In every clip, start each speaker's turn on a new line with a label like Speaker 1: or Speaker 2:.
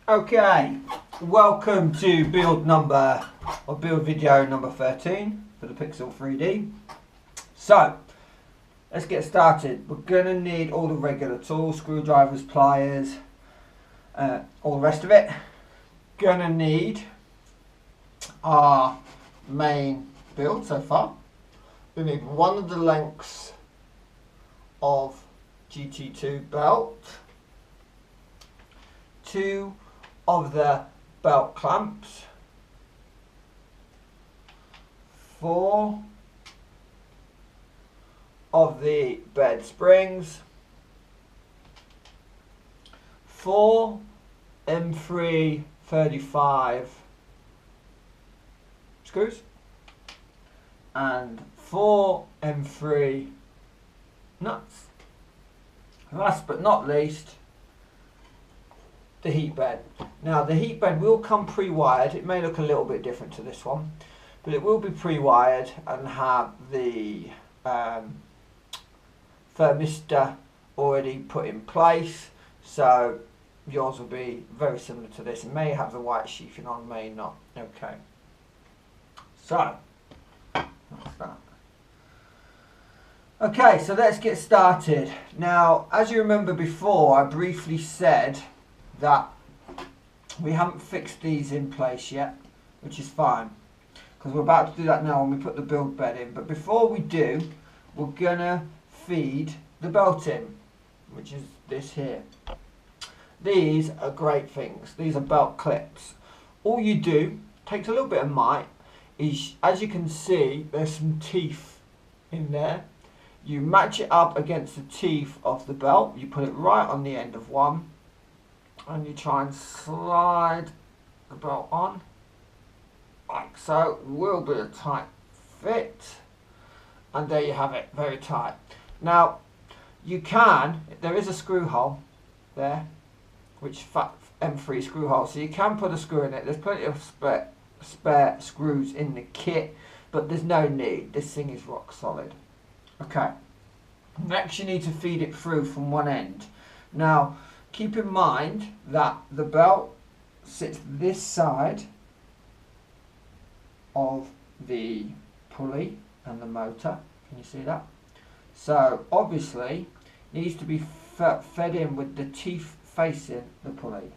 Speaker 1: Okay, welcome to build video number 13 for the PIXEL3D. So, let's get started. We're going to need all the regular tools, screwdrivers, pliers, all the rest of it. Going to need our main build so far. We need one of the lengths of GT2 belt, two of the belt clamps, 4 of the bed springs, 4 M3 35 screws, and 4 M3 nuts. Last but not least, the heat bed. Now the heat bed will come pre-wired. It may look a little bit different to this one, but it will be pre-wired and have the thermistor already put in place, so yours will be very similar to this. It may have the white sheathing on, may not. Okay, so that's that. Okay, so let's get started. Now, as you remember before, I briefly said that we haven't fixed these in place yet, which is fine, because we're about to do that now when we put the build bed in. But before we do, we're gonna feed the belt in, which is this here. These are great things. These are belt clips. All you do, takes a little bit of might, is, as you can see, there's some teeth in there. You match it up against the teeth of the belt. You put it right on the end of one, and you try and slide the belt on like so. It will be a tight fit, and there you have it, very tight. Now you can, there is a screw hole there, which M3 screw hole, so you can put a screw in it. There's plenty of spare screws in the kit, but there's no need. This thing is rock solid. Okay, next you need to feed it through from one end. Now keep in mind that the belt sits this side of the pulley and the motor. Can you see that? So obviously needs to be fed in with the teeth facing the pulley.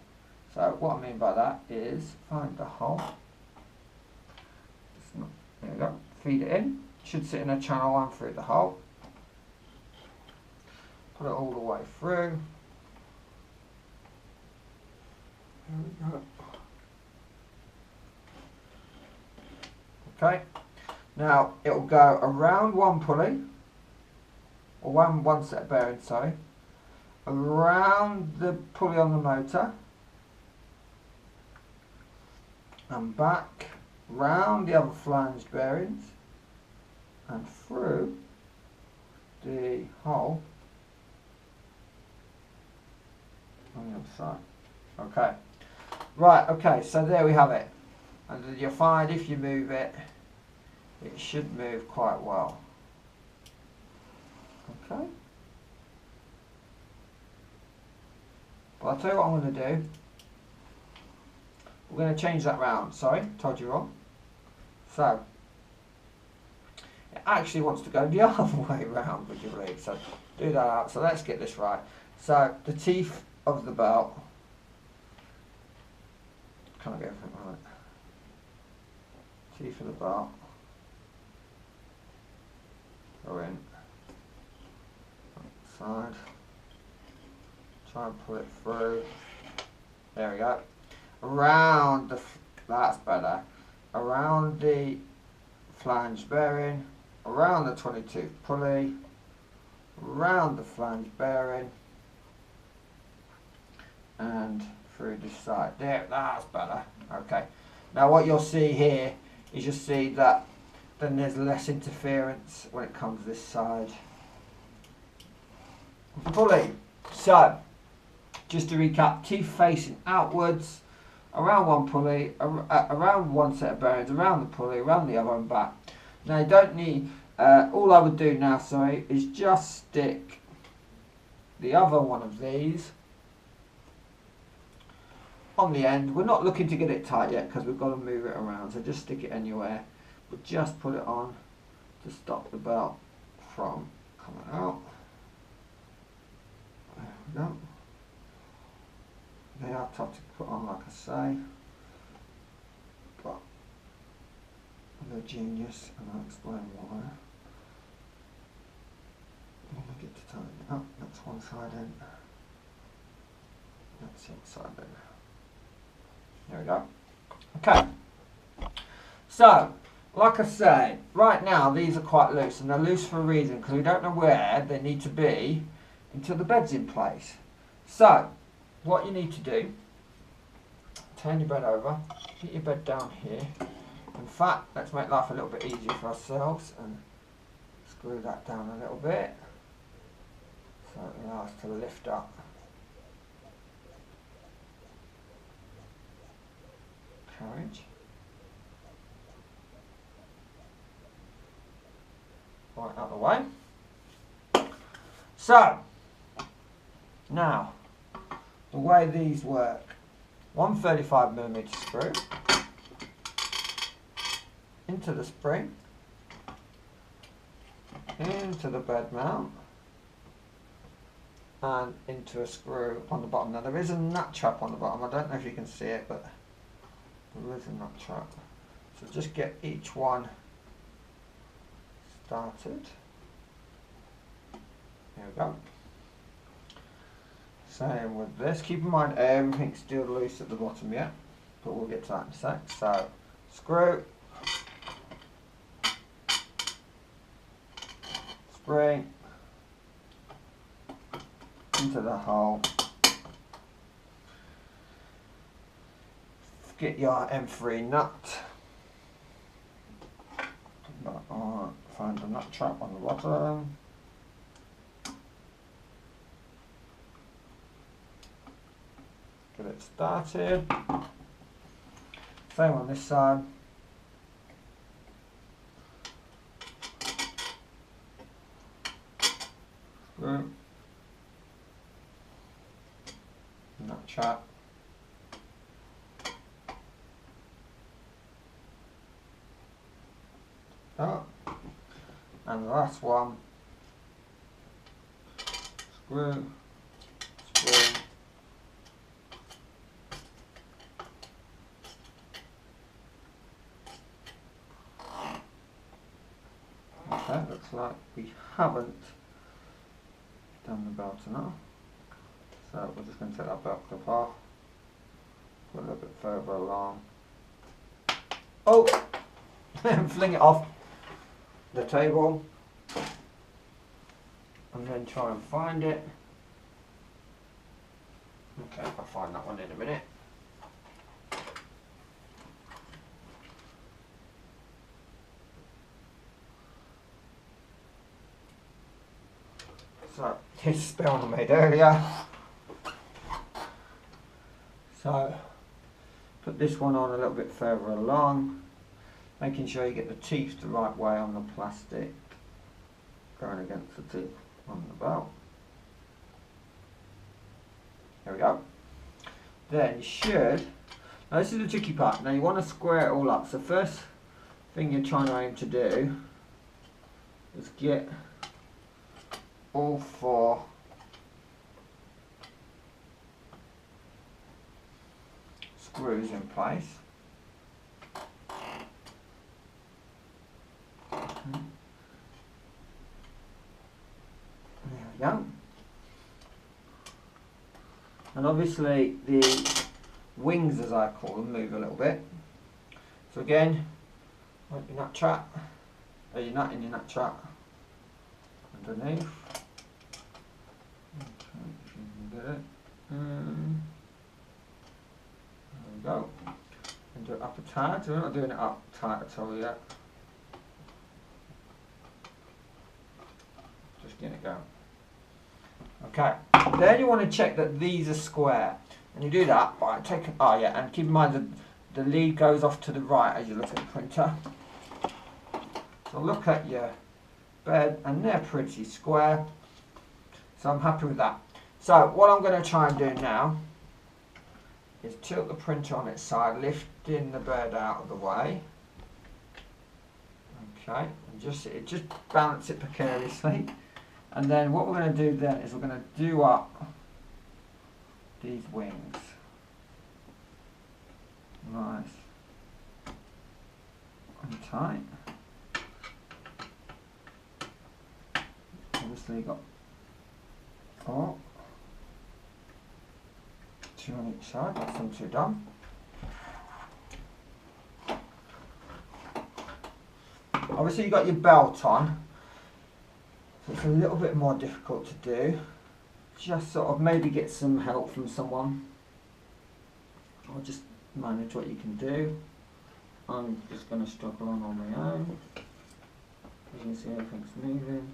Speaker 1: So what I mean by that is find the hole. There we go. Feed it in. Should sit in a channel 1 through the hole. Put it all the way through. There we go. Okay. Now it will go around one pulley, or one set of bearings, sorry, around the pulley on the motor, and back round the other flange bearings, and through the hole on the other side. Okay. Right, okay, so there we have it. And you'll find if you move it, it should move quite well. Okay. Well, I'll tell you what I'm going to do. We're going to change that round. Sorry, told you wrong. So, it actually wants to go the other way round, would you believe? So, do that out. So, let's get this right. So, the teeth of the belt. Can I get everything right? Teeth of the belt. Go in. Side. Try and pull it through. There we go. Around the, that's better. Around the flange bearing. Around the 22 pulley. Around the flange bearing. And through this side. There, that's better. Okay. Now what you'll see here is you'll see that then there's less interference when it comes this side of the pulley. So, just to recap, teeth facing outwards, around one pulley, around one set of bearings, around the pulley, around the other and back. Now you don't need, all I would do now, sorry, is just stick the other one of these on the end. We're not looking to get it tight yet because we've got to move it around, so just stick it anywhere, but just put it on to stop the belt from coming out. There we go. They are tough to put on, like I say, but they're genius, and I'll explain why. When we get to tighten it up, that's one side in, that's the other side in. There we go. Okay. So, like I say, right now these are quite loose, and they're loose for a reason, because we don't know where they need to be until the bed's in place. So, what you need to do, turn your bed over, get your bed down here. In fact, let's make life a little bit easier for ourselves and screw that down a little bit so it allows us to lift up. Carriage. Right out of the way. So, now, the way these work, one 35mm screw into the spring, into the bed mount, and into a screw on the bottom. Now there is a nut trap on the bottom, I don't know if you can see it, but there is a nut trap. So just get each one started. There we go. Same with this. Keep in mind everything's still loose at the bottom yet, but we'll get to that in a sec. So screw, spring into the hole. Get your M3 nut. Find the nut trap on the bottom. Get it started. Same on this side. Screw. Nut trap. Oh. And the last one. Screw. Spring. Okay, looks like we haven't done the belt enough. So we're just going to take that belt clip off, put a little bit further along. Oh! Fling it off the table, and then try and find it. Okay, I'll find that one in a minute. So, this spell I made earlier. So, put this one on a little bit further along, making sure you get the teeth the right way on the plastic, going against the teeth on the belt. There we go. Then you should, now this is the tricky part, now you want to square it all up. So first thing you're trying to aim to do is get all four screws in place. There we go. And obviously the wings, as I call them, move a little bit. So again, like your nut trap, or your nut in your nut trap underneath. Okay, if you can get it. There we go. And do it up a tad. We're not doing it up tight at all yet. Just getting it going. Okay. Then you want to check that these are square. And you do that by taking, oh yeah, and keep in mind that the lead goes off to the right as you look at the printer. So look at your bed and they're pretty square. So I'm happy with that. So what I'm going to try and do now is tilt the printer on its side, lifting the bed out of the way. Okay, and just balance it precariously. And then what we're going to do then is we're going to do up these wings. Nice and tight. Obviously got 4, 2 on each side, that's them 2 done. Obviously you've got your belt on, so it's a little bit more difficult to do. Just sort of maybe get some help from someone, or just manage what you can do. I'm just going to struggle on my own. As you can see, everything's moving.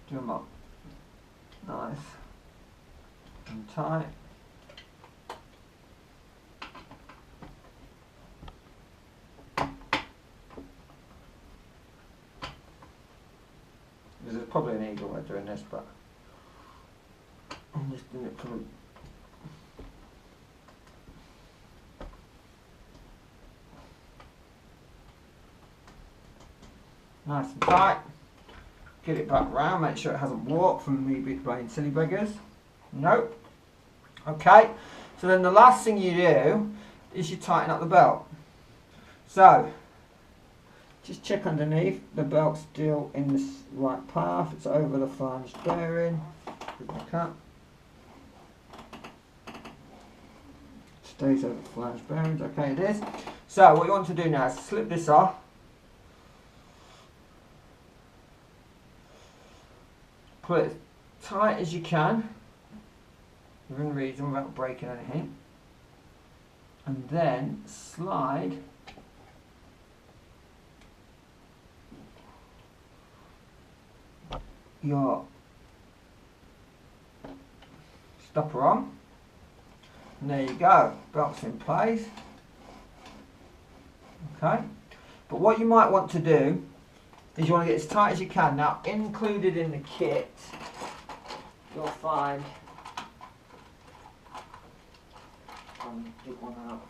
Speaker 1: Do them up nice and tight. There's probably an easier way of doing this, but I'm just doing it from nice and tight. Get it back round, make sure it hasn't warped from me playing silly beggars. Nope. Okay, so then the last thing you do is you tighten up the belt. So, just check underneath, the belt's still in the right path, it's over the flanged bearing. With my cut. Stays over the flanged bearings, okay it is. So what you want to do now is slip this off. Put it as tight as you can, within reason, without breaking anything. And then slide your stopper on. And there you go, belt's in place. Okay, but what you might want to do is you want to get as tight as you can. Now, included in the kit, you'll find, dig one out,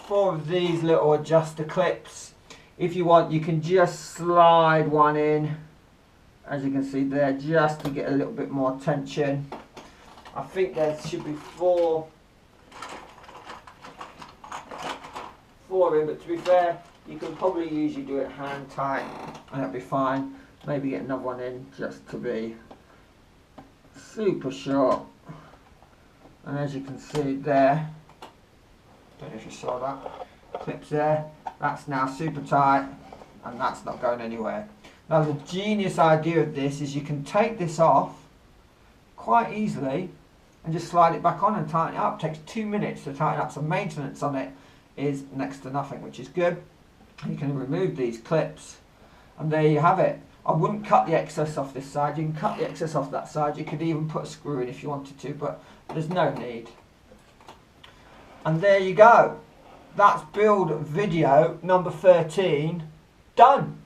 Speaker 1: 4 of these little adjuster clips. If you want, you can just slide one in, as you can see there, just to get a little bit more tension. I think there should be 4 in, but to be fair, you can probably usually do it hand tight and that'll be fine. Maybe get another one in just to be super short. And as you can see there, don't know if you saw that, clips there, that's now super tight and that's not going anywhere. Now the genius idea of this is you can take this off quite easily and just slide it back on and tighten it up. It takes 2 minutes to tighten up, so maintenance on it is next to nothing, which is good. You can remove these clips and there you have it. I wouldn't cut the excess off this side, you can cut the excess off that side, you could even put a screw in if you wanted to, but there's no need. And there you go, that's build video number 13 done.